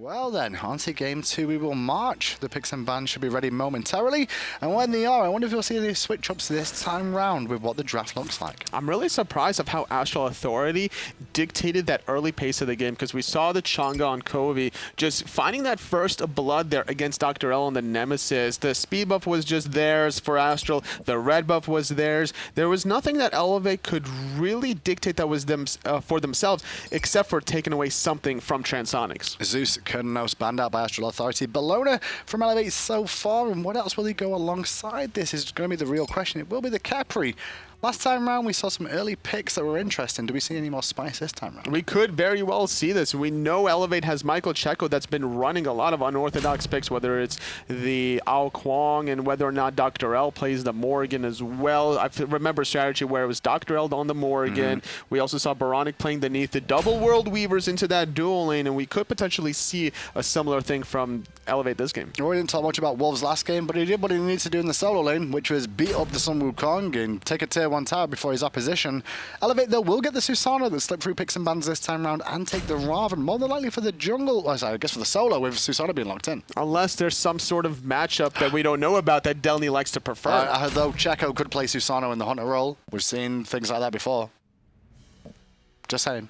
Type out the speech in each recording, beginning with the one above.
Well then, on to game 2 we will march. The picks and bans should be ready momentarily. And when they are, I wonder if you'll see any switch-ups this time round with what the draft looks like. I'm really surprised of how Astral Authority dictated that early pace of the game, because we saw the Chang'e on Coviiii just finding that first blood there against DoctorL and the Nemesis. The speed buff was just theirs for Astral. The red buff was theirs. There was nothing that Elevate could really dictate that was them for themselves, except for taking away something from Transonics. Zeus Kurnos banned out by Astral Authority. Bellona from Elevate so far, and what else will he go alongside this is going to be the real question. It will be the Khepri. Last time round, we saw some early picks that were interesting. Do we see any more spice this time round? We could very well see this. We know Elevate has Michael Checo that's been running a lot of unorthodox picks, whether it's the Ao Kwong and whether or not DoctorL plays the Morrigan as well. I remember a strategy where it was DoctorL on the Morrigan. We also saw oBoronic playing the Neath, the double World Weavers into that dual lane, and we could potentially see a similar thing from Elevate this game. We didn't talk much about Wolves last game, but he did what he needed to do in the solo lane, which was beat up the Sun Wukong and take a tier 1 tower before his opposition. Elevate, though, will get the Susanoo that slipped through picks and bans this time round and take the Raven, more than likely for the jungle, I guess for the solo, with Susanoo being locked in. Unless there's some sort of matchup that we don't know about that Delnyy likes to prefer. Though Checo could play Susanoo in the Hunter role. We've seen things like that before. Just saying.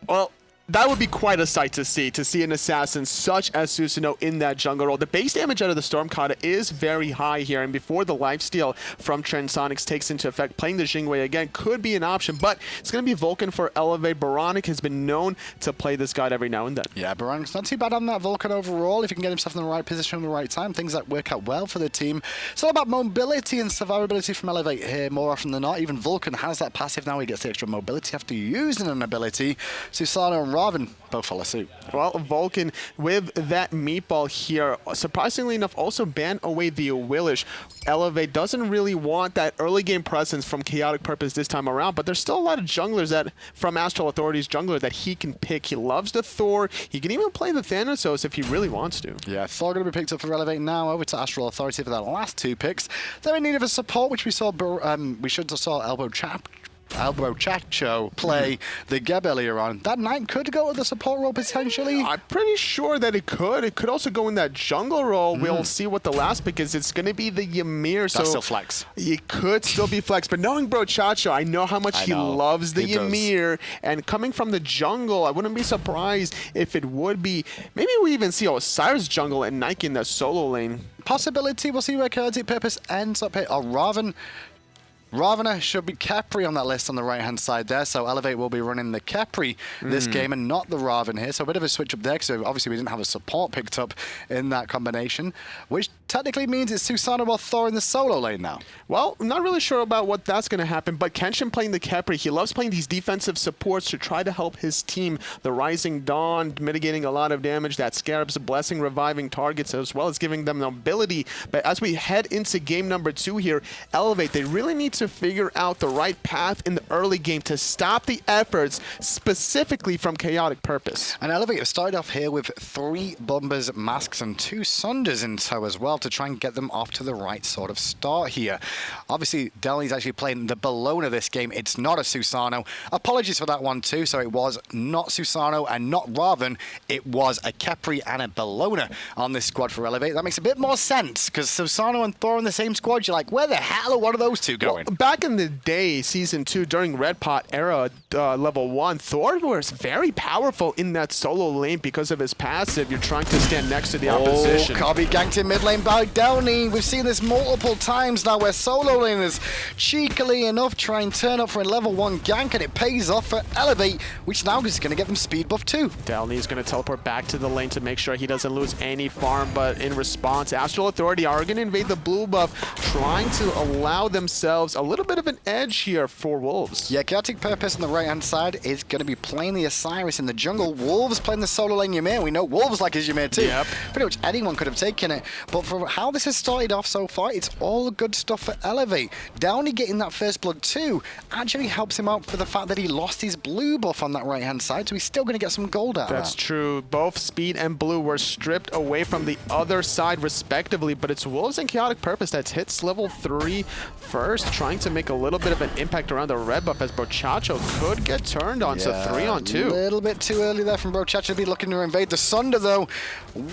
Well, that would be quite a sight to see an assassin such as Susanoo in that jungle role. The base damage out of the Stormcata is very high here, and before the lifesteal from Transonics takes into effect, playing the Jingwei again could be an option, but it's going to be Vulcan for Elevate. oBoronic has been known to play this god every now and then. Yeah, oBoronic's not too bad on that Vulcan overall. If he can get himself in the right position at the right time, things that work out well for the team. It's all about mobility and survivability from Elevate here more often than not. Even Vulcan has that passive now. He gets the extra mobility after using an ability. Susanoo and Raven both follow suit. Well, Vulcan with that meatball here, surprisingly enough, also banned away the Willish. Elevate doesn't really want that early game presence from KhaoticPurpose this time around, but there's still a lot of junglers that, from Astral Authority's jungler, that he can pick. He loves the Thor. He can even play the Thanatos if he really wants to. Yeah, Thor going to be picked up for Elevate now. Over to Astral Authority for that last 2 picks. They're in need of a support, which we saw. We should have saw Elbow Chacho play the Geb earlier on. That Knight could go to the support role potentially. I'm pretty sure that it could. It could also go in that jungle role. We'll see what the last pick is. It's going to be the Ymir. That's still flex. It could still be flex. But knowing Bro Chacho, I know how much he loves the Ymir. And coming from the jungle, I wouldn't be surprised if it would be. Maybe we even see Osiris jungle and Nike in the solo lane. Possibility. We'll see where KhaoticPurpose ends up here. Oh, Ravana should be Khepri on that list on the right-hand side there, so Elevate will be running the Khepri this game and not the Raven here, so a bit of a switch up there, because obviously we didn't have a support picked up in that combination, which technically means it's Susanoo or Thor in the solo lane now. Well, I'm not really sure about what that's going to happen, but Kenshin playing the Khepri, he loves playing these defensive supports to try to help his team. The Rising Dawn mitigating a lot of damage, that Scarab's Blessing reviving targets, as well as giving them the ability. But as we head into game number 2 here, Elevate, they really need to figure out the right path in the early game to stop the efforts specifically from KhaoticPurpose. And Elevate have started off here with 3 Bombers, Masks, and 2 Sunders in tow as well to try and get them off to the right sort of start here. Obviously, Delny's actually playing the Bellona this game. It's not a Susanoo. Apologies for that one too. So it was not Susanoo and not Raven. It was a Khepri and a Bellona on this squad for Elevate. That makes a bit more sense because Susanoo and Thor in the same squad. You're like, where the hell are one of those two going? Well, back in the day, Season 2, during Red Pot era, Level 1, Thor was very powerful in that solo lane because of his passive. You're trying to stand next to the opposition. Coviiii ganked in mid lane by Delnyy. We've seen this multiple times now where solo laners cheekily enough try and turn up for a level 1 gank, and it pays off for Elevate, which now is going to get them speed buff too. Delnyy is going to teleport back to the lane to make sure he doesn't lose any farm, but in response, Astral Authority are going to invade the blue buff, trying to allow themselves a little bit of an edge here for Wolves. Yeah, KhaoticPurpose on the right-hand side is going to be playing the Osiris in the jungle. Wolves playing the solo lane Ymir. We know Wolves like his Ymir too. Yep. Pretty much anyone could have taken it. But for how this has started off so far, it's all good stuff for Elevate. Delnyy getting that first blood too actually helps him out for the fact that he lost his blue buff on that right-hand side, so he's still going to get some gold out of that. That's true. Both speed and blue were stripped away from the other side respectively, but it's Wolves and KhaoticPurpose that hits level 3 first, trying trying to make a little bit of an impact around the red buff as Brochacho could get turned on. So 3-on-2. A little bit too early there from Brochacho to be looking to invade the Sunder, though.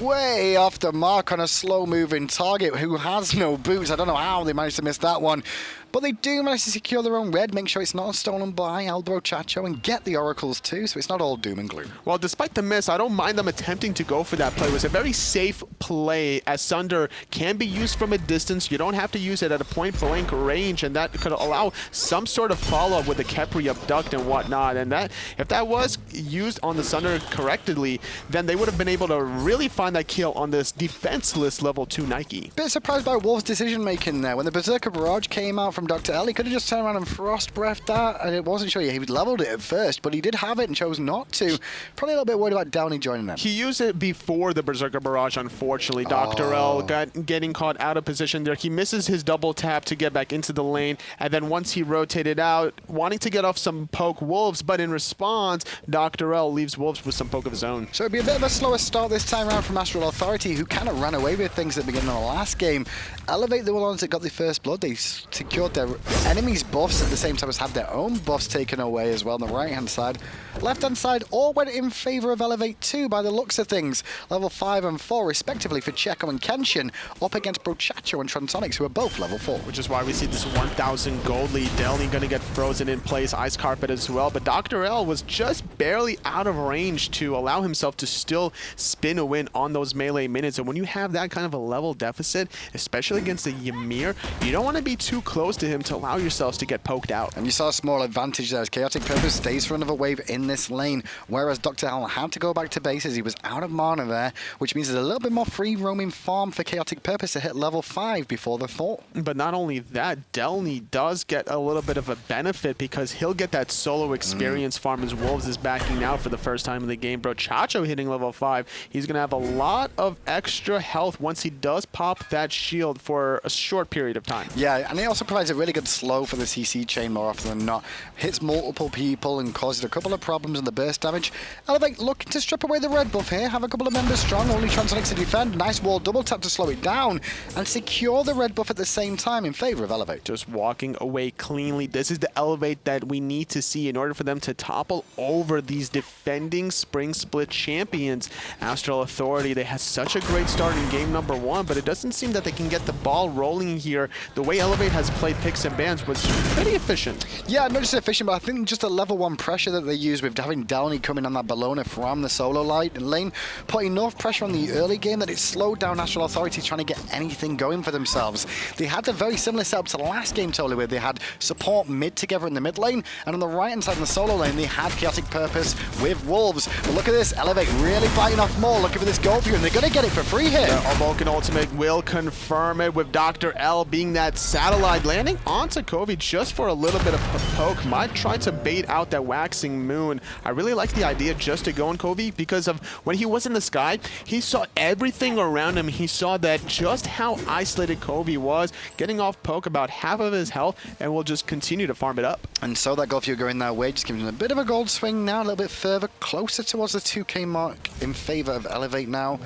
Way off the mark on a slow-moving target who has no boots. I don't know how they managed to miss that one. But they do manage to secure their own red, make sure it's not stolen by Brochacho, and get the oracles too, so it's not all doom and gloom. Well, despite the miss, I don't mind them attempting to go for that play. It was a very safe play, as Sunder can be used from a distance. You don't have to use it at a point-blank range, and that could allow some sort of follow-up with the Khepri abduct and whatnot. And that, if that was used on the Sunder correctly, then they would have been able to really find that kill on this defenseless level 2 Nike. Bit surprised by Wolf's decision-making there. When the Berserker Barrage came out from DoctorL, he could have just turned around and frost breathed that, and it wasn't sure he leveled it at first, but he did have it and chose not to. Probably a little bit worried about Delnyy joining them. He used it before the Berserker Barrage, unfortunately. DoctorL getting caught out of position there. He misses his double tap to get back into the lane, and then once he rotated out, wanting to get off some poke Wolves, but in response, DoctorL leaves Wolves with some poke of his own. So it'd be a bit of a slower start this time around from Astral Authority, who kind of ran away with things at the beginning of the last game. Elevate the ones that got the first blood. They secured their enemies' buffs at the same time as had their own buffs taken away as well on the right-hand side. Left-hand side all went in favor of Elevate 2 by the looks of things. Level 5 and 4 respectively for Checo and Kenshin, up against Brochacho and Transonics, who are both level 4. Which is why we see this 1,000 gold lead. Delnyy going to get frozen in place, Ice Carpet as well, but DoctorL was just barely out of range to allow himself to still spin a win on those melee minutes. And when you have that kind of a level deficit, especially against the Ymir, you don't want to be too close to him to allow yourselves to get poked out. And you saw a small advantage there as KhaoticPurpose stays for another wave in this lane, whereas DoctorL had to go back to base as he was out of mana there, which means there's a little bit more free roaming farm for KhaoticPurpose to hit level 5 before the Thor. But not only that, Delnyy does get a little bit of a benefit because he'll get that solo experience farm as Wolves is backing out for the first time in the game. Brochacho hitting level 5. He's going to have a lot of extra health once he does pop that shield for a short period of time. Yeah, and it also provides a really good slow for the CC chain more often than not. Hits multiple people and causes a couple of problems in the burst damage. Elevate looking to strip away the red buff here, have a couple of members strong, only Transonics to defend. Nice wall double tap to slow it down and secure the red buff at the same time in favor of Elevate. Just walking away cleanly. This is the Elevate that we need to see in order for them to topple over these defending Spring Split champions. Astral Authority, they had such a great start in game number 1, but it doesn't seem that they can get the ball rolling here. The way Elevate has played picks and bans was pretty efficient. Yeah, not just efficient, but I think just the level 1 pressure that they use with having Delnyy coming on that Bellona from the solo lane, put enough pressure on the early game that it slowed down Astral Authority trying to get anything going for themselves. They had a very similar setup to the last game totally, where they had support mid together in the mid lane, and on the right hand side in the solo lane they had KhaoticPurpose with Wolves. But look at this, Elevate really biting off more, looking for this gold view, and they're going to get it for free here. Our Vulcan ultimate will confirm it with DoctorL being that satellite, landing onto Coviiii just for a little bit of a poke. Might try to bait out that waxing moon. I really like the idea just to go on Coviiii because of when he was in the sky, he saw everything around him. He saw that just how isolated Coviiii was, getting off poke about half of his health, and will just continue to farm it up. And so that goal view going that way, just giving him a bit of a gold swing now, a little bit further, closer towards the 2k mark in favor of Elevate now.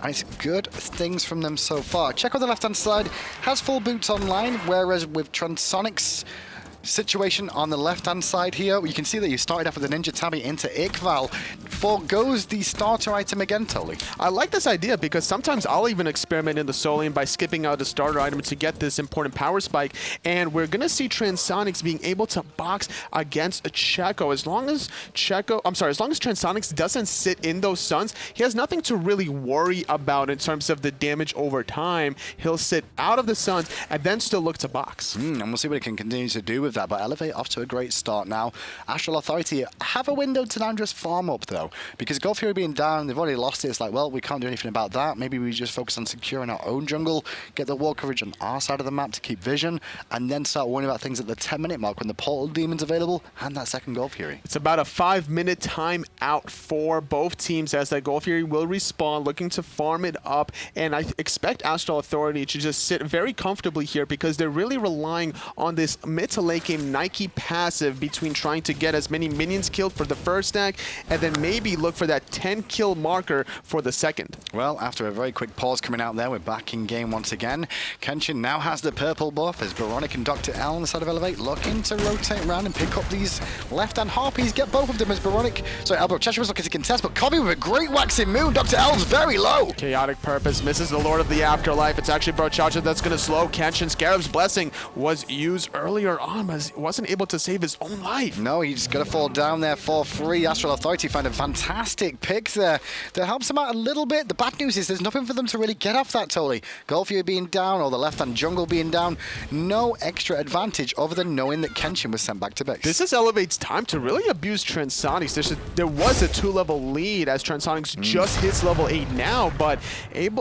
And it's good things from them so far. Check on the left-hand side, has full boots online, whereas with Transonics situation on the left-hand side here, you can see that you started off with a Ninja Tabi into Iqval. Forgoes the starter item again, Tolly. I like this idea because sometimes I'll even experiment in the solo lane by skipping out a starter item to get this important power spike, and we're gonna see Transonics being able to box against a Checo. As long as Transonics doesn't sit in those suns, he has nothing to really worry about in terms of the damage over time. He'll sit out of the suns and then still look to box. And we'll see what he can continue to do with that, but Elevate off to a great start now. Astral Authority have a window to now just farm up though, because Gold Fury being down, they've already lost it. It's like, well, we can't do anything about that. Maybe we just focus on securing our own jungle, get the wall coverage on our side of the map to keep vision, and then start worrying about things at the 10-minute mark when the Portal Demon's available and that second Gold Fury. It's about a 5-minute time out for both teams as that Gold Fury will respawn, looking to farm it up, and I expect Astral Authority to just sit very comfortably here because they're really relying on this mid to late make a Nike passive between trying to get as many minions killed for the first stack and then maybe look for that 10 kill marker for the second. Well, after a very quick pause coming out there, we're back in game once again. Kenshin now has the purple buff as oBoronic and DoctorL on the side of Elevate looking to rotate around and pick up these left-hand harpies, get both of them as oBoronic. So Checo was looking to contest, but Coviiii with a great waxing move. DoctorL's very low. KhaoticPurpose misses the Lord of the Afterlife. It's actually Brochacho that's going to slow Kenshin. Scarab's Blessing was used earlier on, but he wasn't able to save his own life. No, he's going to fall down there for free. Astral Authority find a fantastic pick there that helps him out a little bit. The bad news is there's nothing for them to really get off that totally. Golfio being down or the left-hand jungle being down, no extra advantage other than knowing that Kenshin was sent back to base. This is Elevate's time to really abuse Transonics. There was a 2-level lead as Transonics just hits level 8 now, but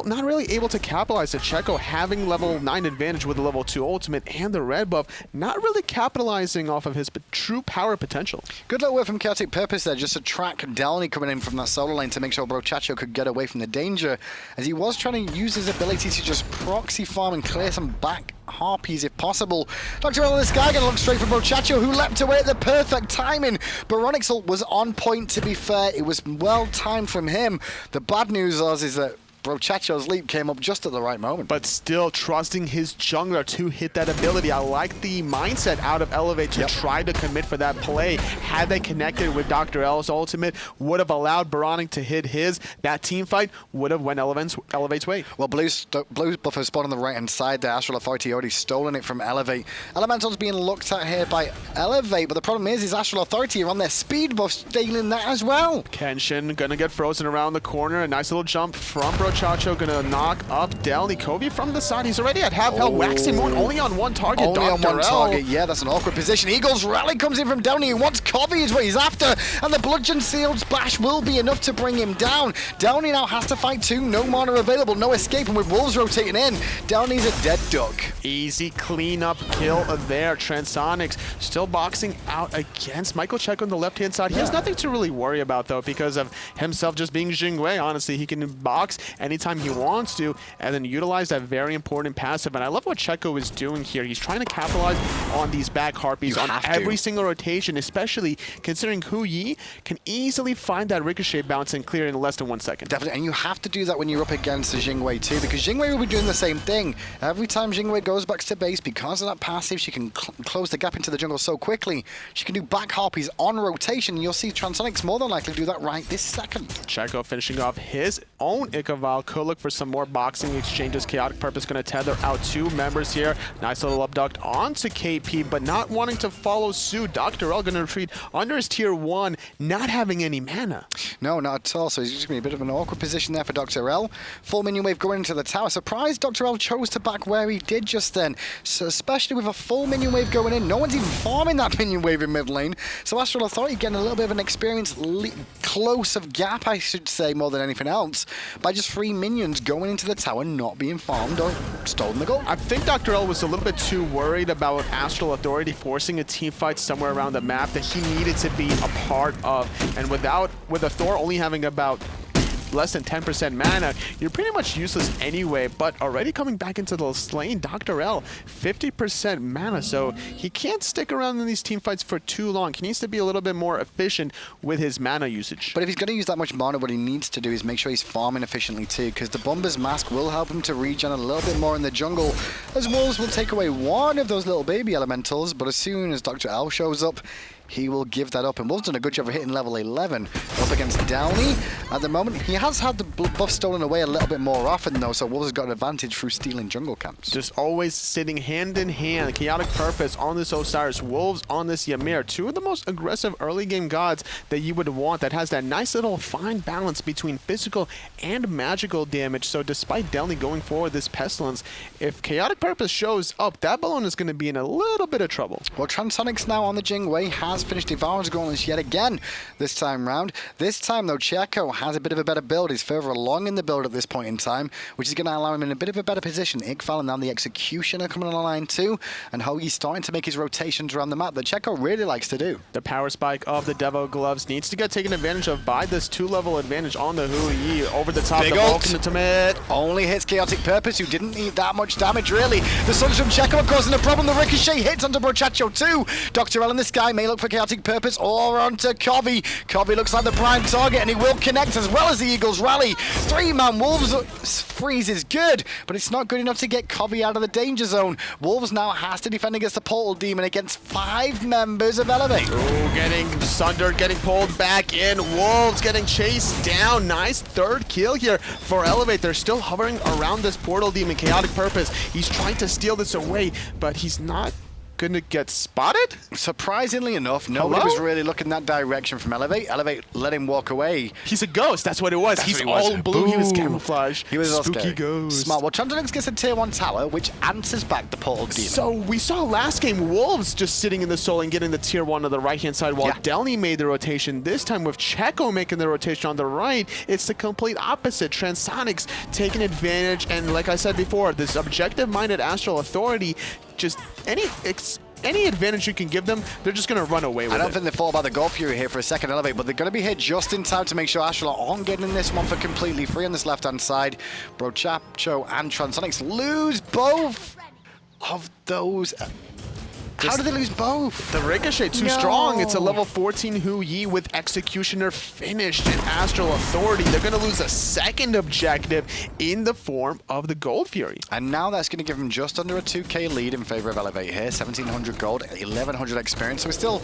not really able to capitalize. The Checo having level 9 advantage with the level 2 ultimate and the red buff, not really capitalizing off of his true power potential. Good luck work from KhaoticPurpose there, just to track Delnyy coming in from that solo lane to make sure Brochacho could get away from the danger, as he was trying to use his ability to just proxy farm and clear some back harpies if possible. DoctorL and this guy gonna look straight for Brochacho, who leapt away at the perfect timing. oBoronic was on point, to be fair. It was well timed from him. The bad news is that Brochacho's leap came up just at the right moment. But still trusting his jungler to hit that ability. I like the mindset out of Elevate to try to commit for that play. Had they connected with DoctorL's ultimate, would have allowed oBoronic to hit his. That team fight would have went Elevate's way. Well, Blue's buffer spot on the right-hand side there. Astral Authority already stolen it from Elevate. Elemental's being looked at here by Elevate, but the problem is Astral Authority are on their speed buff, stealing that as well. Kenshin gonna get frozen around the corner. A nice little jump from Brochacho, gonna knock up Delnyy. Coviiii from the side. He's already at half health. Waxing Moon only on one target. Only on one target. Yeah, that's an awkward position. Eagle's rally comes in from Delnyy. He wants Coviiii is what he's after. And the bludgeon sealed splash will be enough to bring him down. Delnyy now has to fight two. No mana available. No escape. And with wolves rotating in, Delnyy's a dead duck. Easy cleanup kill there. Transonics still boxing out against Michael Checo on the left-hand side. He has nothing to really worry about, though, because of himself just being Jing'e. Honestly, he can box anytime he wants to and then utilize that very important passive. And I love what Checo is doing here. He's trying to capitalize on these back harpies on every single rotation, especially considering Khepri can easily find that ricochet bounce and clear in less than 1 second. Definitely, and you have to do that when you're up against the Jing'e too, because Jing'e will be doing the same thing. Every time Jing'e goes back to base, because of that passive, she can close the gap into the jungle so quickly. She can do back harpies on rotation, and you'll see Transonics more than likely do that right this second. Checo finishing off his own Ikaval. Could look for some more boxing exchanges. KhaoticPurpose going to tether out two members here. Nice little abduct onto KP, but not wanting to follow suit. DoctorL going to retreat under his tier 1, not having any mana. No, not at all. So he's just going to be a bit of an awkward position there for DoctorL. Full minion wave going into the tower. Surprised DoctorL chose to back where he did just then. So especially with a full minion wave going in, no one's even farming that minion wave in mid lane. So Astral Authority getting a little bit of an experience close of gap, I should say, more than anything else, by just 3 minions going into the tower, not being farmed or stolen the gold. I think DoctorL was a little bit too worried about Astral Authority forcing a team fight somewhere around the map that he needed to be a part of. And with a Thor only having about less than 10% mana, you're pretty much useless anyway. But already coming back into the lane, DoctorL, 50% mana, so he can't stick around in these team fights for too long. He needs to be a little bit more efficient with his mana usage. But if he's going to use that much mana, what he needs to do is make sure he's farming efficiently too, because the Bomber's Mask will help him to regen a little bit more in the jungle, as wolves will take away one of those little baby elementals. But as soon as DoctorL shows up, he will give that up. And Wolves done a good job of hitting level 11 up against Delnyy. At the moment, he has had the buff stolen away a little bit more often, though, so Wolves has got an advantage through stealing jungle camps. Just always sitting hand in hand. KhaoticPurpose on this Osiris, Wolves on this Ymir. Two of the most aggressive early game gods that you would want, that has that nice little fine balance between physical and magical damage. So despite Delnyy going forward this Pestilence, if KhaoticPurpose shows up, that Bellona is going to be in a little bit of trouble. Well, Transonics now on the Jing'e has has finished Devouring's Gauntlet yet again this time round. This time, though, Checo has a bit of a better build. He's further along in the build at this point in time, which is going to allow him in a bit of a better position. Iqval and now the Executioner coming on the line too, and Hoagie's starting to make his rotations around the map that Checo really likes to do. The power spike of the Devil Gloves needs to get taken advantage of by this 2-level advantage on the Hui over the top. Big the ult. Vulcan ultimate. Only hits KhaoticPurpose, who didn't need that much damage, really. The Suns from Checo are causing a problem. The Ricochet hits onto Brochacho too. DoctorL in the sky may look for KhaoticPurpose or onto Coviiii. Coviiii looks like the prime target, and he will connect as well as the Eagles rally. 3-man Wolves freeze is good, but it's not good enough to get Coviiii out of the danger zone. Wolves now has to defend against the Portal Demon against 5 members of Elevate. Ooh, getting sundered, getting pulled back in. Wolves getting chased down. Nice third kill here for Elevate. They're still hovering around this Portal Demon. KhaoticPurpose, he's trying to steal this away, but he's not going to get spotted? Surprisingly enough, nobody was really looking that direction from Elevate. Elevate let him walk away. He's a ghost. That's what it was. He's all blue. He was camouflage. He was spooky ghost. Smart. Well, Transonics gets a tier 1 tower, which answers back the Portal Demon. So we saw last game Wolves just sitting in the soul and getting the tier 1 on the right-hand side while Delnyy made the rotation. This time with Checo making the rotation on the right, it's the complete opposite. Transonics taking advantage, and like I said before, this objective-minded Astral Authority, just any advantage you can give them, they're just going to run away with it. I don't think they thought about the Gold Fury here for a second Elevate, but they're going to be hit just in time to make sure Astral aren't getting in this one for completely free on this left-hand side. Brochacho and Transonics lose both of those. How did they lose both? The Ricochet too strong. It's a level 14 Hui with Executioner finished in Astral Authority. They're going to lose a second objective in the form of the Gold Fury. And now that's going to give them just under a 2k lead in favor of Elevate here. 1,700 gold, 1,100 experience. So it's still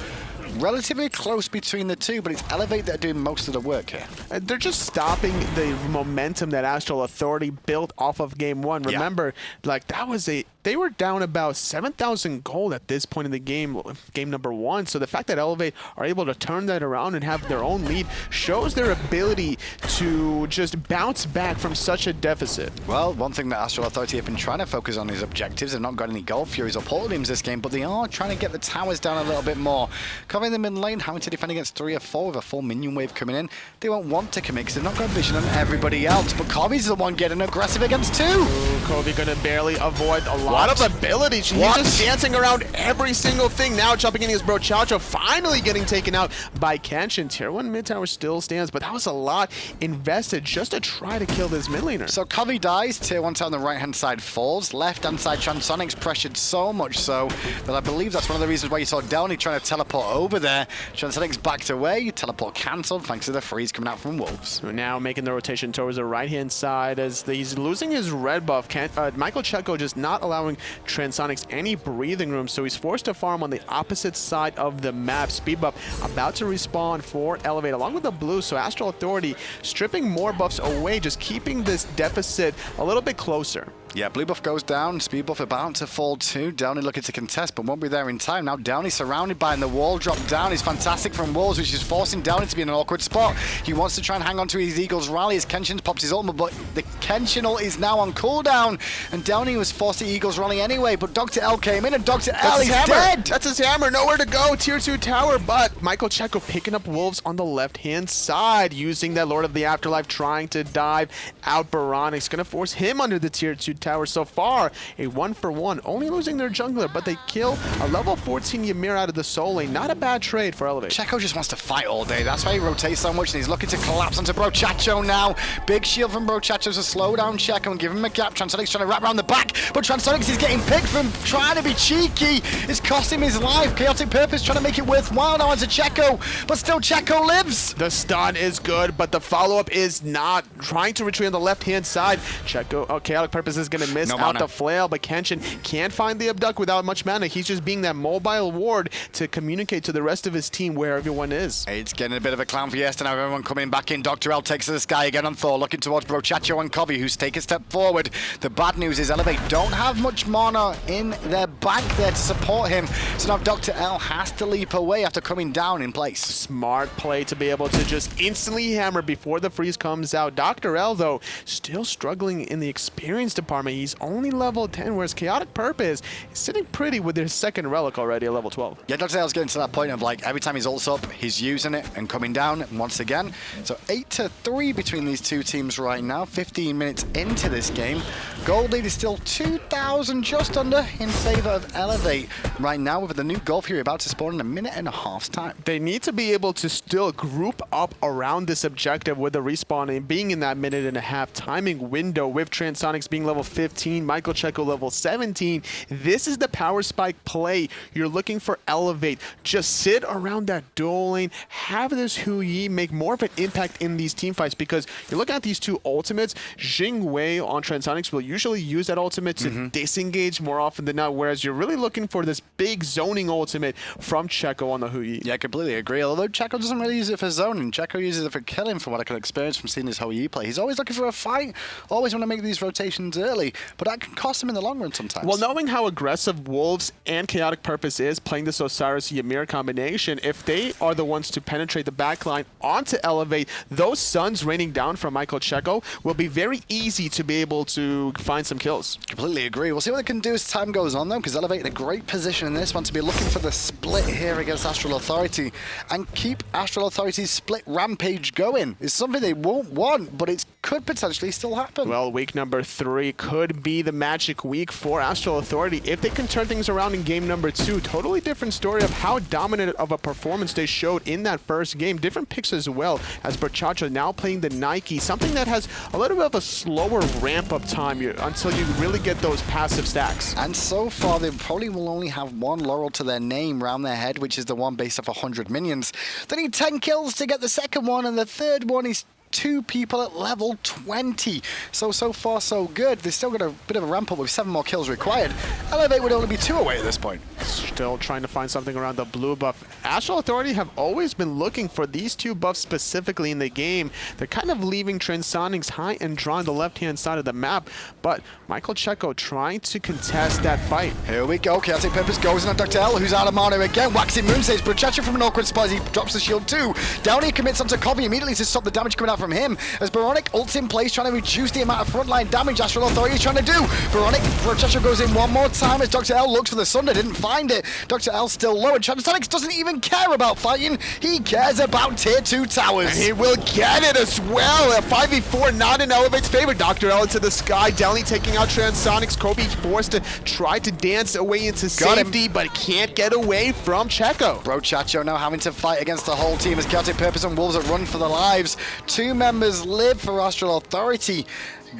relatively close between the two, but it's Elevate that are doing most of the work here. They're just stopping the momentum that Astral Authority built off of game 1. Remember, like that was they were down about 7,000 gold at this point in the game number 1. So the fact that Elevate are able to turn that around and have their own lead shows their ability to just bounce back from such a deficit. Well, one thing that Astral Authority have been trying to focus on is objectives. They've not got any Gold Furies or Portal Demons this game, but they are trying to get the towers down a little bit more. Covering them in lane, having to defend against 3 or 4 with a full minion wave coming in. They won't want to commit because they've not got vision on everybody else, but Coviii's the one getting aggressive against 2. Ooh, Coviiii gonna barely avoid a lot of ability. He's just dancing around every single thing. Now jumping in his Brochacho, finally getting taken out by Kenshin. Tier 1 mid tower still stands, but that was a lot invested just to try to kill this mid laner. So Coviiii dies, tier 1 tower on the right hand side falls, left hand side Transonics pressured so much so that I believe that's one of the reasons why you saw Delnyy trying to teleport over there. Transonics backed away, teleport cancelled thanks to the freeze coming out from Wolves. So now making the rotation towards the right hand side as he's losing his red buff. Michael Checo just not allowing Transonics any breathing room, so he's forced to farm on the opposite side of the map. Speed buff about to respawn for Elevate along with the blue, so Astral Authority stripping more buffs away, just keeping this deficit a little bit closer. Yeah, blue buff goes down, speed buff about to fall too. Delnyy looking to contest, but won't be there in time. Now Delnyy surrounded by, and the wall drop down is fantastic from Wolves, which is forcing Delnyy to be in an awkward spot. He wants to try and hang on to his Eagles rally as Kenshin pops his ultimate, but the Kenshin ult is now on cooldown, and Delnyy was forced to Eagles rally anyway, but DoctorL came in, and DoctorL is dead! That's his hammer, nowhere to go, tier 2 tower, but Michael Checo picking up Wolves on the left-hand side, using that Lord of the Afterlife, trying to dive out. oBoronic gonna force him under the tier 2 tower. So far, a 1-for-1, only losing their jungler, but they kill a level 14 Ymir out of the soul lane. Not a bad trade for Elevate. Checo just wants to fight all day. That's why he rotates so much, and he's looking to collapse onto Brochacho now. Big shield from Brochacho to slow down Checo and give him a gap. Transonics trying to wrap around the back, but Transonics is getting picked from trying to be cheeky. It's cost him his life. KhaoticPurpose trying to make it worthwhile now onto Checo, but still Checo lives. The stun is good, but the follow-up is not. Trying to retreat on the left-hand side. Checo, KhaoticPurpose is going to miss out the flail, but Kenshin can't find the abduct without much mana. He's just being that mobile ward to communicate to the rest of his team where everyone is. It's getting a bit of a clown fiesta now. Everyone coming back in. DoctorL takes to the sky again on Thor, looking towards Brochacho and Coviiii, who's taken a step forward. The bad news is Elevate don't have much mana in their bank there to support him, so now DoctorL has to leap away after coming down in place. Smart play to be able to just instantly hammer before the freeze comes out. DoctorL, though, still struggling in the experience department. department. He's only level 10, whereas KhaoticPurpose is sitting pretty with his second relic already at level 12. Yeah, DoctorL's getting to that point of like every time he's ults up, he's using it and coming down once again. So 8-3 between these two teams right now, 15 minutes into this game. Gold lead is still 2,000 just under in favor of Elevate right now with the new Gold Fury about to spawn in a minute and a half's time. They need to be able to still group up around this objective with the respawn and being in that minute and a half timing window with Transonics being level 15, Michael Checo level 17. This is the power spike play. You're looking for Elevate. Just sit around that dual lane, have this Hui make more of an impact in these team fights, because you're looking at these two ultimates. Jing on Transonics will usually use that ultimate to disengage more often than not, whereas you're really looking for this big zoning ultimate from Checo on the Hui. Yeah, I completely agree. Although Checo doesn't really use it for zoning. Checo uses it for killing, from what I can experience from seeing his Hui play. He's always looking for a fight, always want to make these rotations early, but that can cost him in the long run sometimes. Well, knowing how aggressive Wolves and KhaoticPurpose is playing this Osiris Ymir combination, if they are the ones to penetrate the backline onto Elevate, those suns raining down from Michael Checo will be very easy to be able to find some kills. Completely agree. We'll see what they can do as time goes on, though, because Elevate in a great position in this one to be looking for the split here against Astral Authority and keep Astral Authority's split rampage going. It's something they won't want, but it could potentially still happen. Well, week number 3 could be the magic week for Astral Authority. If they can turn things around in game number 2, totally different story of how dominant of a performance they showed in that first game. Different picks as well, as Brochacho now playing the Nike, something that has a little bit of a slower ramp-up time until you really get those passive stacks. And so far, they probably will only have one laurel to their name round their head, which is the one based off 100 minions. They need 10 kills to get the second one, and the third one is 2 people at level 20. So far, so good. They've still got a bit of a ramp up with 7 more kills required. Elevate would only be 2 away at this point. Still trying to find something around the blue buff. Astral Authority have always been looking for these 2 buffs specifically in the game. They're kind of leaving Transonics high and dry on the left-hand side of the map, but Michael Checo trying to contest that fight. Here we go. KhaoticPurpose goes in on DoctorL, who's out of mana again. Waxing Moonsaves, Brochacho from an awkward spot as he drops the shield too. Delnyy commits onto Coviiii immediately to stop the damage coming out from him. As oBoronic ults in place, trying to reduce the amount of frontline damage Astral Authority is trying to do. Brochacho goes in one more time as DoctorL looks for the Sunder, didn't find it. DoctorL still low, and Transonics doesn't even care about fighting. He cares about tier 2 towers. And he will get it as well. A 5v4 not in Elevate's favor. DoctorL into the sky. Delnyy taking out Transonics. Coviiii forced to try to dance away into safety, but can't get away from Checo. Brochacho now having to fight against the whole team as KhaoticPurpose and Wolves are run for their lives. 2 members live for Astral Authority,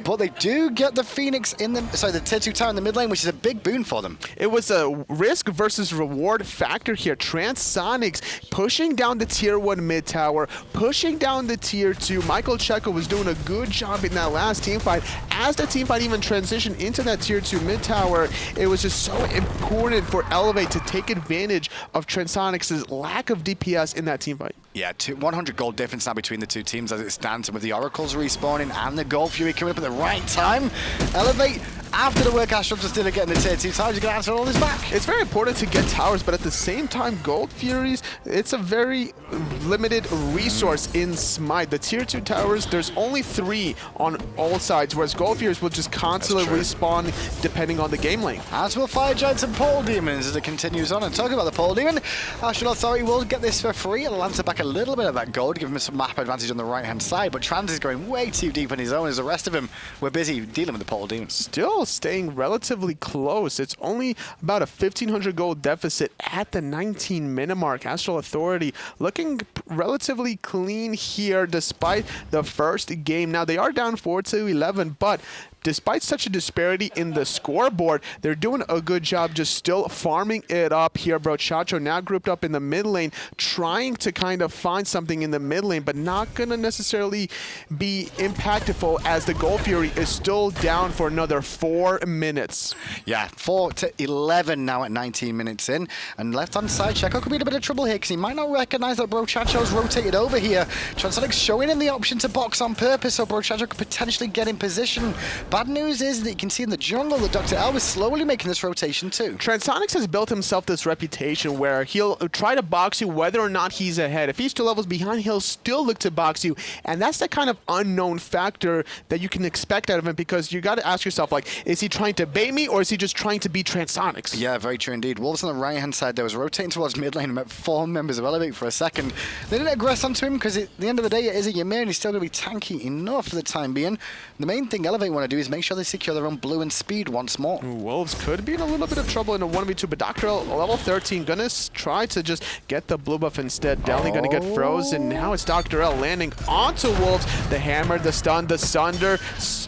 but they do get the Phoenix in the tier 2 tower in the mid lane, which is a big boon for them. It was a risk versus reward factor here. Transonics pushing down the tier 1 mid tower, pushing down the tier 2. Michael Checo was doing a good job in that last team fight. As the team fight even transitioned into that tier 2 mid tower, it was just so important for Elevate to take advantage of Transonics' lack of DPS in that team fight. Yeah, 100 gold difference now between the two teams as it stands, and with the Oracles respawning and the Gold Fury coming up at the right time, Elevate, after the work Astral just did at getting the tier 2 towers, you're going to answer all this back. It's very important to get towers, but at the same time, Gold Furies, it's a very limited resource in Smite. The tier 2 towers, there's only 3 on all sides, whereas Gold Furies will just constantly respawn depending on the game lane. As will Fire Giants and Pole Demons as it continues on. And talking about the Pole Demon, Astral Authority will get this for free. It'll answer back a little bit of that gold, give him some map advantage on the right-hand side, but Trans is going way too deep on his own as the rest of him were busy dealing with the Pole Demons. Still staying relatively close. It's only about a 1,500 gold deficit at the 19 minute mark. Astral Authority looking relatively clean here despite the first game. Now they are down 4-11, but despite such a disparity in the scoreboard, they're doing a good job just still farming it up here. Brochacho now grouped up in the mid lane, trying to kind of find something in the mid lane, but not going to necessarily be impactful as the Gold Fury is still down for another 4 minutes. Yeah, 4-11 now at 19 minutes in. And left hand side, Checo could be in a bit of trouble here because he might not recognize that Brochacho's rotated over here. Transonics showing him the option to box on purpose, so Brochacho could potentially get in position. bad news is that you can see in the jungle that DoctorL is slowly making this rotation too. Transonics has built himself this reputation where he'll try to box you whether or not he's ahead. If he's 2 levels behind, he'll still look to box you, and that's the kind of unknown factor that you can expect out of him, because you got to ask yourself, like, is he trying to bait me or is he just trying to beat Transonics? Yeah, very true indeed. Wolves on the right-hand side there was rotating towards mid lane and met 4 members of Elevate for a second. They didn't aggress onto him because at the end of the day it is a Ymir and he's still going to be tanky enough for the time being. The main thing Elevate want to do is make sure they secure their own blue and speed once more. Wolves could be in a little bit of trouble in a 1v2, but DoctorL, level 13, gonna try to just get the blue buff instead. Delnyy gonna get frozen. Now it's DoctorL landing onto Wolves. The hammer, the stun, the sunder,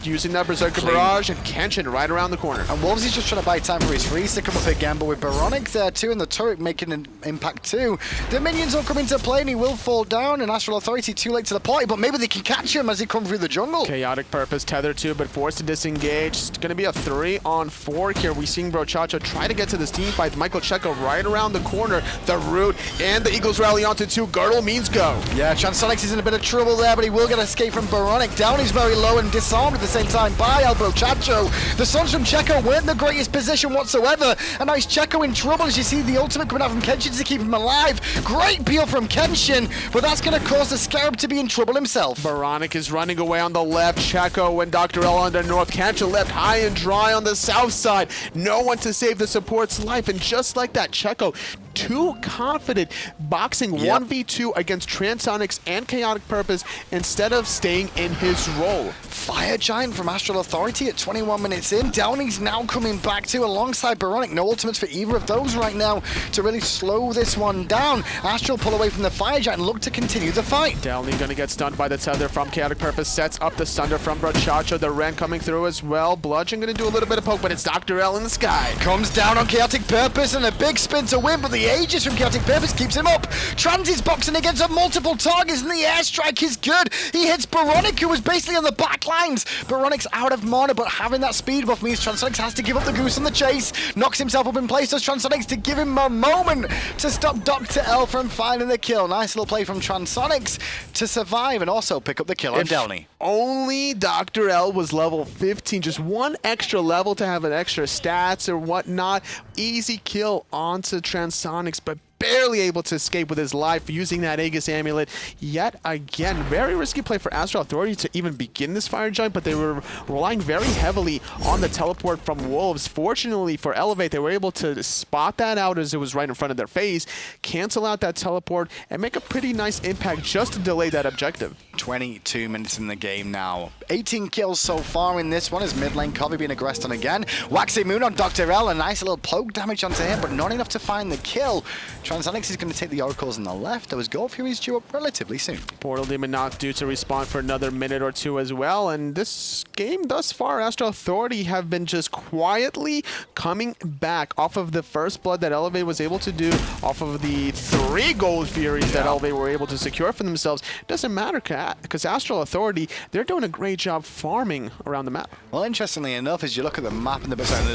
using that Berserker Barrage, and Kenshin right around the corner. And Wolves is just trying to buy time for his freeze to come up again, but with Oboronic there too, and the turret making an impact too. The minions will come into play and he will fall down, and Astral Authority too late to the party, but maybe they can catch him as he comes through the jungle. KhaoticPurpose tether too, but forced to disengage. It's gonna be a 3-on-4 here. We seeing Brochacho try to get to this team fight. Michael Checo right around the corner. The root and the Eagles rally onto 2. Girdle means go. Yeah, Transonics is in a bit of trouble there, but he will get an escape from Oboronic. Downey's very low and disarmed at the same time by Brochacho. The Suns from Checo weren't the greatest position whatsoever, and now it's Checo in trouble as you see the ultimate coming out from Kenshin to keep him alive. Great peel from Kenshin, but that's going to cause the Scarab to be in trouble himself. Oboronic is running away on the left. Checo and DoctorL on the north. Kenshin left high and dry on the south side. No one to save the support's life, and just like that, Checo too confident boxing 1v2 against Transonics and KhaoticPurpose instead of staying in his role. Fire Giant from Astral Authority at 21 minutes in. Downey's now coming back too alongside Oboronic. No ultimates for either of those right now to really slow this one down. Astral pull away from the Fire Giant and look to continue the fight. Delnyy gonna get stunned by the tether from KhaoticPurpose. Sets up the Sunder from Brochacho. The Ren coming through as well. Bludgeon gonna do a little bit of poke, but it's DoctorL in the sky. Comes down on KhaoticPurpose and a big spin to win, but the Aegis from KhaoticPurpose keeps him up. Trans is boxing against multiple targets and the airstrike is good. He hits Oboronic, who was basically on the back lines. Oboronic's out of mana, but having that speed buff means Transonics has to give up the goose on the chase. Knocks himself up in place, does Transonics to give him a moment to stop DoctorL from finding the kill. Nice little play from Transonics to survive and also pick up the kill on Delnyy. Only DoctorL was level 15, just 1 extra level to have an extra stats or whatnot. Easy kill onto Transonics, but barely able to escape with his life using that Aegis amulet. Yet again, very risky play for Astral Authority to even begin this Fire Giant, but they were relying very heavily on the teleport from Wolves. Fortunately for Elevate, they were able to spot that out as it was right in front of their face, cancel out that teleport, and make a pretty nice impact just to delay that objective. 22 minutes in the game now. 18 kills so far in this one as mid lane Coviiii being aggressed on again. Waxing Moon on DoctorL, a nice little poke damage onto him, but not enough to find the kill. Transonics is going to take the oracles on the left. Those Gold Furies due up relatively soon. Portal Demon not due to respawn for another minute or 2 as well. And this game thus far, Astral Authority have been just quietly coming back off of the first blood that Elevate was able to do, off of the 3 Gold Furies that Elevate were able to secure for themselves. Doesn't matter because Astral Authority, they're doing a great job farming around the map. Well, interestingly enough, as you look at the map and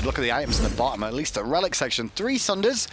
look at the items in the bottom, at least the relic section, 3 Sunders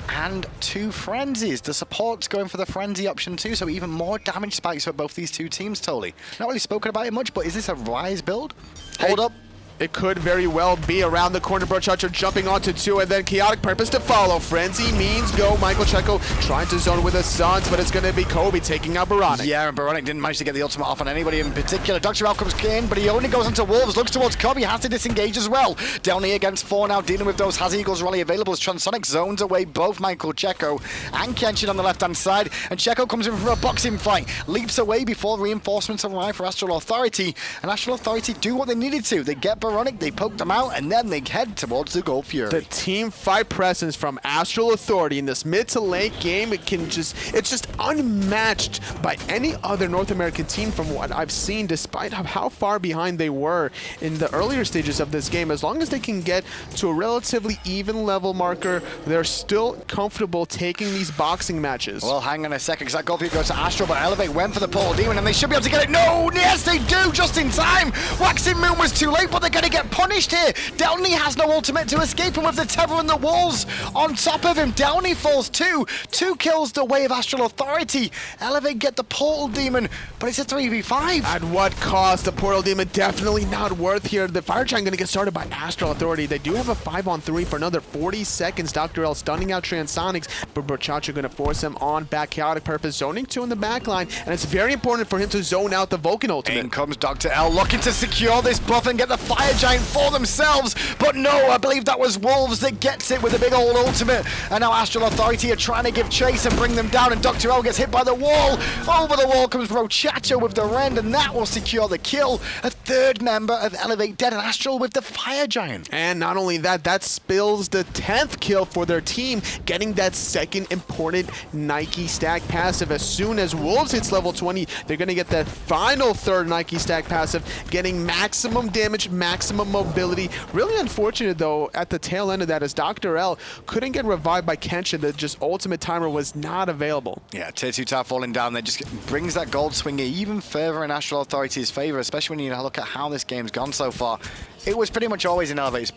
and 2 Frenzies. The support's going for the Frenzy option too, so even more damage spikes for both these two teams, totally. Not really spoken about it much, but is this a Rise build? Hold up. It could very well be around the corner. Brochacho jumping onto 2, and then KhaoticPurpose to follow. Frenzy means go. Michael Checo trying to zone with the Suns, but it's going to be Coviiii taking out Oboronic. Yeah, and Oboronic didn't manage to get the ultimate off on anybody in particular. DoctorL comes in, but he only goes onto Wolves, looks towards Coviiii, has to disengage as well. Delnyy against 4 now, dealing with those Has Eagles rally available as Transonics zones away both Michael Checo and Kenshin on the left-hand side, and Checo comes in for a boxing fight, leaps away before reinforcements arrive for Astral Authority, and Astral Authority do what they needed to. They get Oboronic, they poke them out, and then they head towards the Gold Fury. The team fight presence from Astral Authority in this mid to late game, it's just unmatched by any other North American team from what I've seen, despite how far behind they were in the earlier stages of this game. As long as they can get to a relatively even level marker, they're still comfortable taking these boxing matches. Well, hang on a second, because that Gold Fury goes to Astral, but Elevate went for the Portal Demon, and they should be able to get it. No, yes, they do, just in time. Waxing Moon was too late, but they going to get punished here. Delnyy has no ultimate to escape him with the tether and the walls on top of him. Delnyy falls too. 2 kills the way of Astral Authority. Elevate get the Portal Demon, but it's a 3v5. At what cost? The Portal Demon definitely not worth here. The Fire Giant going to get started by Astral Authority. They do have a 5-on-3 for another 40 seconds. DoctorL stunning out Transonics, but Brochacha going to force him on back. KhaoticPurpose zoning 2 in the back line, and it's very important for him to zone out the Vulcan ultimate. In comes DoctorL looking to secure this buff and get the Fire Giant for themselves, but no, I believe that was Wolves that gets it with a big old ultimate, and now Astral Authority are trying to give chase and bring them down, and DoctorL gets hit by the wall. Over the wall comes Brochacha with the rend, and that will secure the kill. A 3rd member of Elevate dead, and Astral with the Fire Giant. And not only that, that spills the 10th kill for their team, getting that 2nd important Nike stack passive. As soon as Wolves hits level 20, they're going to get that final 3rd Nike stack passive, getting maximum damage, maximum mobility. Really unfortunate, though, at the tail end of that, as DoctorL couldn't get revived by Kenshin. The just ultimate timer was not available. Yeah, Tier 2 tower falling down there just brings that gold swinger even further in Astral Authority's favor, especially when you look at how this game's gone so far. It was pretty much always in Elevate's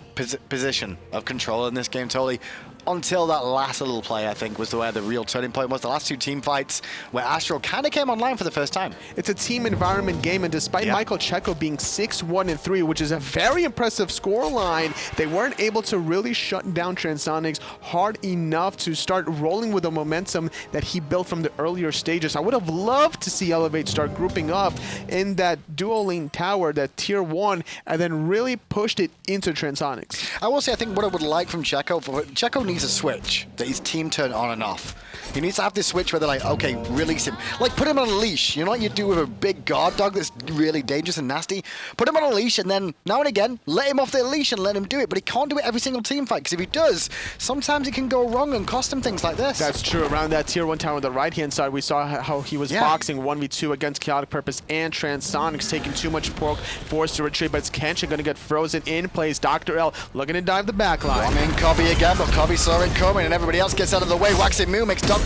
position of control in this game, totally. Until that last little play, I think, was where the real turning point was. The last 2 team fights where Astral kind of came online for the first time. It's a team environment game, and despite Michael Checo being 6-1-3, which is a very impressive scoreline, they weren't able to really shut down Transonics hard enough to start rolling with the momentum that he built from the earlier stages. I would have loved to see Elevate start grouping up in that dual lane tower, that tier 1, and then really pushed it into Transonics. I will say, I think what I would like from Checo, Checo needs a switch that his team turn on and off. He needs to have this switch where they're like, okay, release him. Like, put him on a leash. You know what you do with a big guard dog that's really dangerous and nasty? Put him on a leash, and then, now and again, let him off their leash and let him do it. But he can't do it every single team fight, because if he does, sometimes it can go wrong and cost him things like this. That's true. Around that tier 1 tower on the right-hand side, we saw how he was boxing 1v2 against KhaoticPurpose and Transonics, taking too much pork, forced to retreat, but it's Kenshin going to get frozen in place. DoctorL looking to dive the back line. I'm in Coviiii again, but Coviiii saw it coming, and everybody else gets out of the way. Waxing Moo makes DoctorL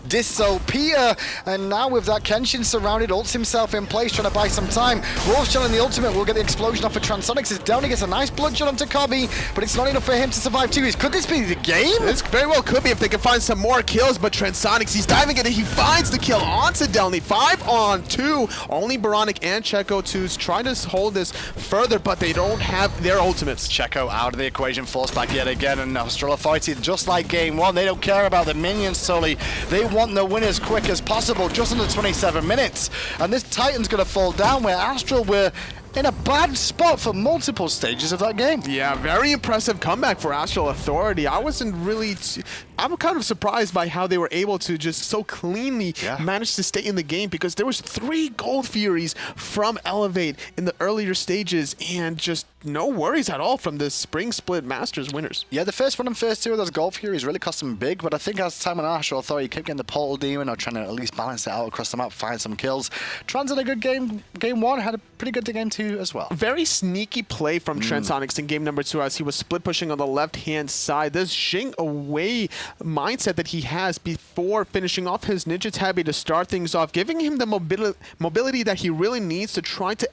disappear, and now with that, Kenshin surrounded, ults himself in place, trying to buy some time. Wolves chilling the ultimate will get the explosion off for Transonics. As Delnyy gets a nice bloodshed onto Coviiii, but it's not enough for him to survive too. Could this be the game? This very well could be if they can find some more kills, but Transonics, he's diving in and he finds the kill onto Delnyy. 5-on-2. Only oBoronic and Checo to try to hold this further, but they don't have their ultimates. Checo out of the equation, forced back yet again, and Astral Authority, just like game 1, they don't care about the minions totally. They want the win as quick as possible, just under 27 minutes. And this Titan's going to fall down where Astral were in a bad spot for multiple stages of that game. Yeah, very impressive comeback for Astral Authority. I wasn't really... I'm kind of surprised by how they were able to just so cleanly manage to stay in the game, because there was 3 Gold Furies from Elevate in the earlier stages, and just no worries at all from the Spring Split Masters winners. Yeah, the first one and first 2 of those Gold Furies really cost them big, but I think as time on Astral Authority kept getting the Portal Demon or trying to at least balance it out across the map, find some kills. Trans had a good game. Game 1 had a pretty good game 2 as well. Very sneaky play from Transonics in game number 2 as he was split pushing on the left-hand side. This Jing away mindset that he has before finishing off his Ninja Tabi to start things off, giving him the mobility that he really needs to try to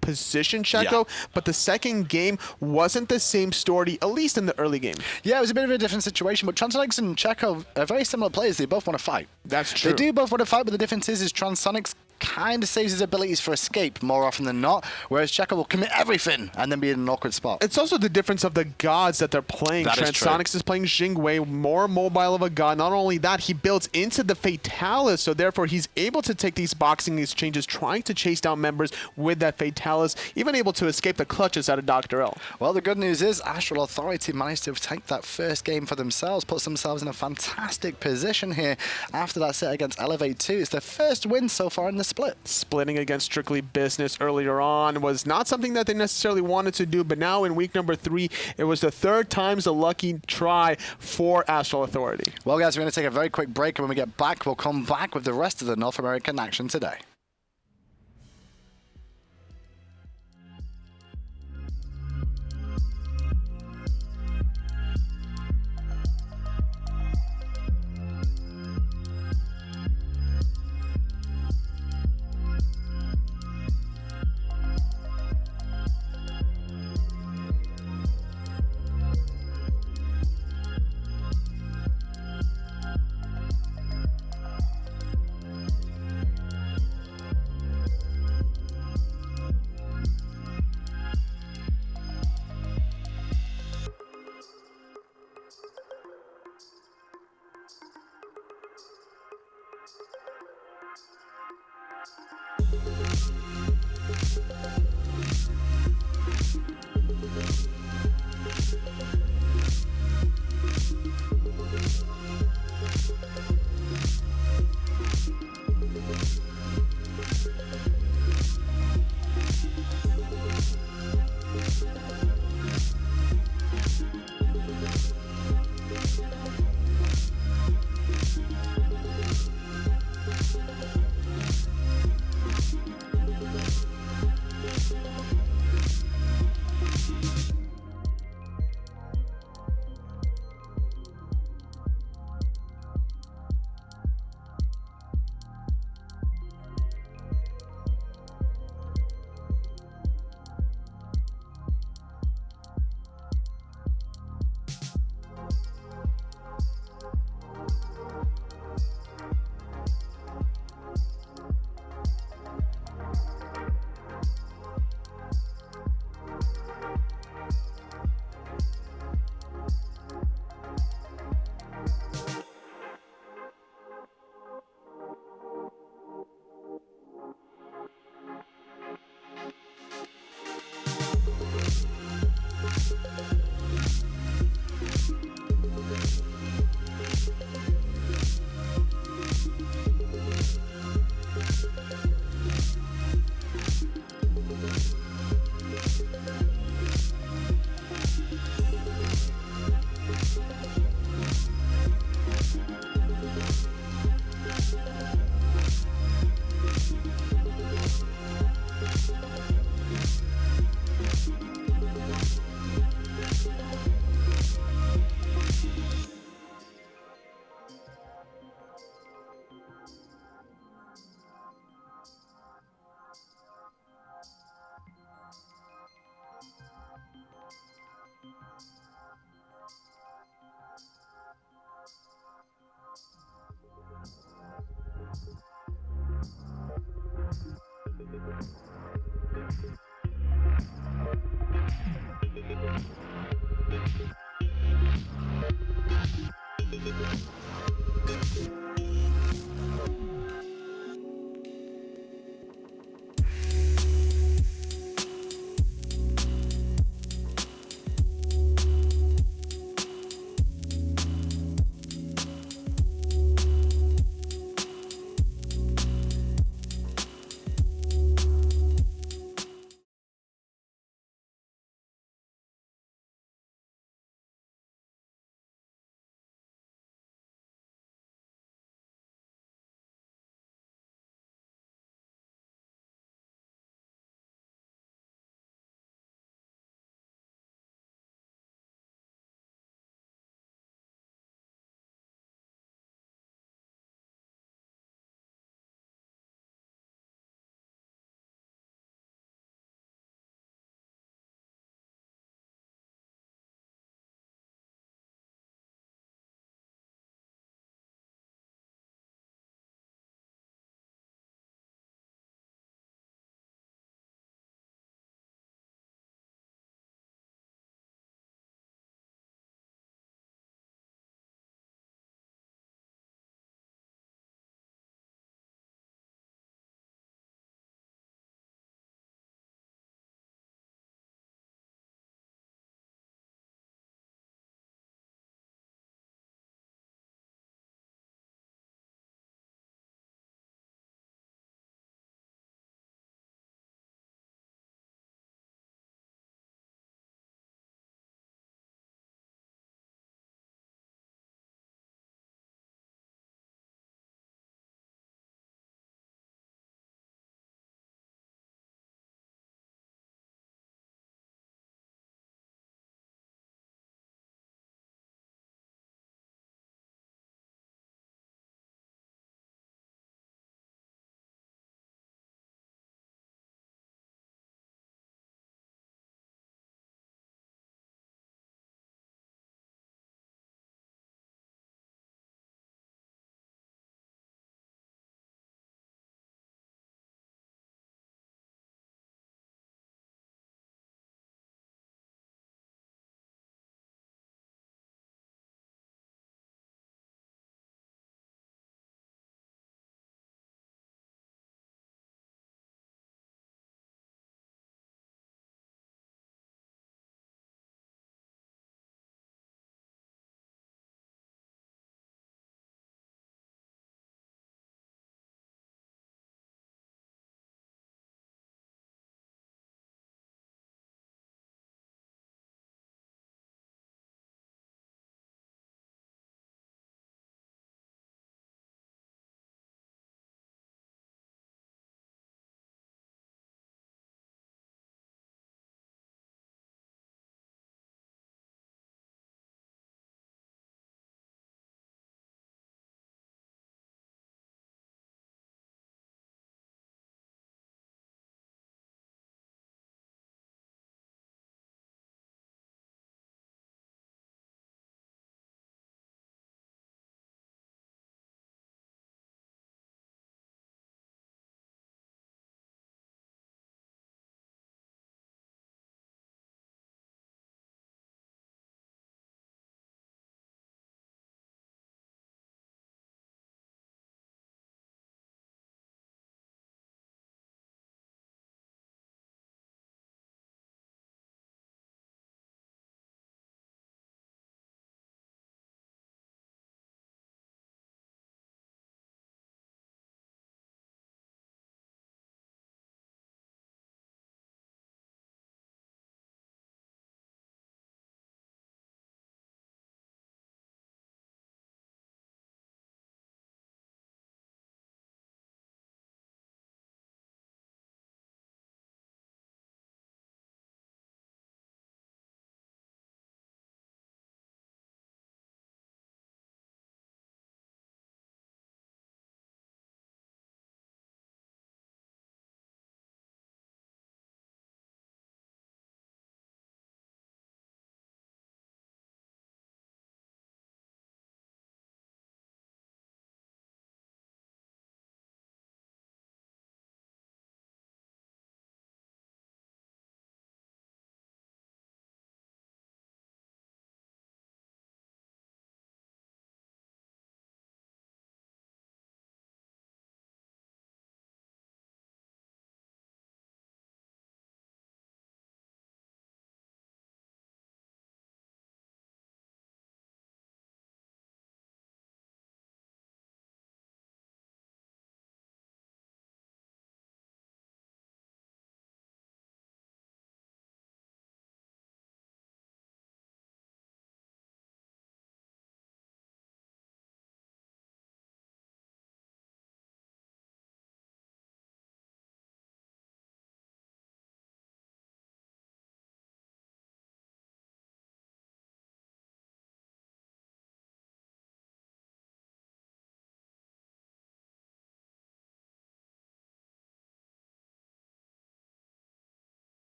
position Checo, but the second game wasn't the same story, at least in the early game. Yeah, it was a bit of a different situation, but Transonics and Checo are very similar players. They both want to fight. That's true. They do both want to fight, but the difference is Transonics kind of saves his abilities for escape more often than not, whereas Checo will commit everything and then be in an awkward spot. It's also the difference of the gods that they're playing. Transonics is playing Jing way more mobile of a god. Not only that, he builds into the Fatalis, so therefore he's able to take these boxing exchanges, trying to chase down members with that Fatalis, even able to escape the clutches out of DoctorL. Well, the good news is Astral Authority managed to take that first game for themselves, puts themselves in a fantastic position here after that set against Elevate 2. It's their first win so far in the split. Splitting against Strictly Business earlier on was not something that they necessarily wanted to do, but now in week number 3, it was the 3rd time's the lucky try for Astral Authority. Well, guys, we're going to take a very quick break, and when we get back, we'll come back with the rest of the North American action today.